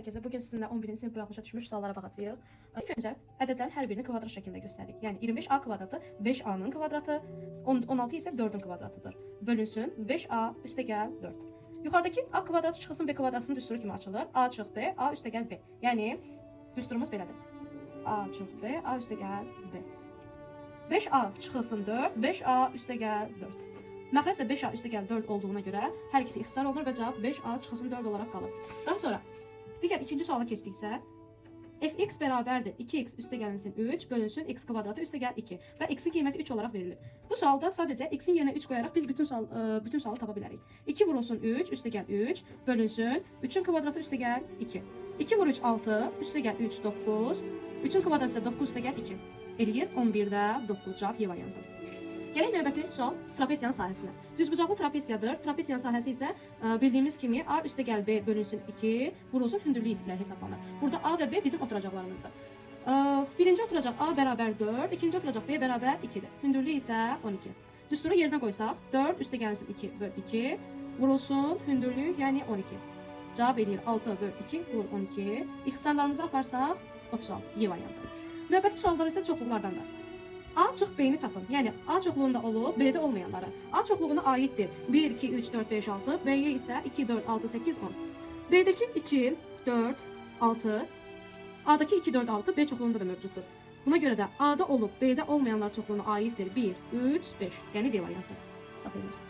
Hər kəsə bugün sizinlə 11-ci sinif buraxılışa düşmüş suallara baxacağıq. İlk öncə ədədlərin hər birini kvadrat şəklində göstəririk. Yəni 25a kvadratı 5a-nın kvadratı, 16 isə 4-ün kvadratıdır. Bölünsün 5a üstəgəl 4. Yuxarıdakı a kvadratı çıxılsın b kvadratının düsturu kimi açılır. A çıx b, a üstəgəl b. Yəni düsturumuz belədir. A çıx b, a üstəgəl b. 5a çıxılsın 4, 5a üstəgəl 4. Məxrəc də 5a üstəgəl 4 olduğuna görə hər ikisi ixtisar olunur və cavab 5a çıxılsın 4 olaraq qalır. Daha sonra digər ikinci suala keçdikcə fx bərabərdir 2x üstəgəlinsin 3 bölünsün x kvadratı üstəgəl 2 və x-in qiyməti 3 olaraq verilir. Bu sualda sadəcə x-in yerinə 3 qoyaraq biz bütün sualı tapa bilərik. 2 vurulsun 3 üstəgəl 3 bölünsün 3-ün kvadratı üstəgəl 2. 2 vur 3 6 üstəgəl 3 9. 3-ün kvadratı isə 9 üstəgəl 2. Eləyir 11-də 9 cavab Y variantı. Gələk növbəti sual trapesiyanın sahəsinə. Düzbucaqlı trapesiyadır. Trapesiyanın sahəsi isə bildiyimiz kimi a üstəgəl b bölünsün 2 vurulsun hündürlüyü ilə hesablanır. Burada a və b bizim oturacaqlarımızdır. Birinci oturacaq a bərabər 4, ikinci oturacaq b bərabər 2-dir. Hündürlüyü isə 12. Düsturu yerinə qoysaq 4 üstəgəlinsin 2 böl 2 vurulsun hündürlük yəni 12. Cavab eləyir 6 böl 2 vur 12. İxtisarlarımızı aparsaq 36 Y variantı. Növbəti suallar isə çoxluqlardandır. A çıx B-ni tapın. Yəni A çoxluğunda olub, B-də olmayanları. A çoxluğuna aiddir 1, 2, 3, 4, 5, 6. B-yə isə 2, 4, 6, 8, 10. B-dəki 2, 4, 6. A-dakı 2, 4, 6 B çoxluğunda da mövcuddur. Buna görə də A-da olub, B-də olmayanlar çoxluğuna aiddir 1, 3, 5. Yəni D variantı. Saxlayırız.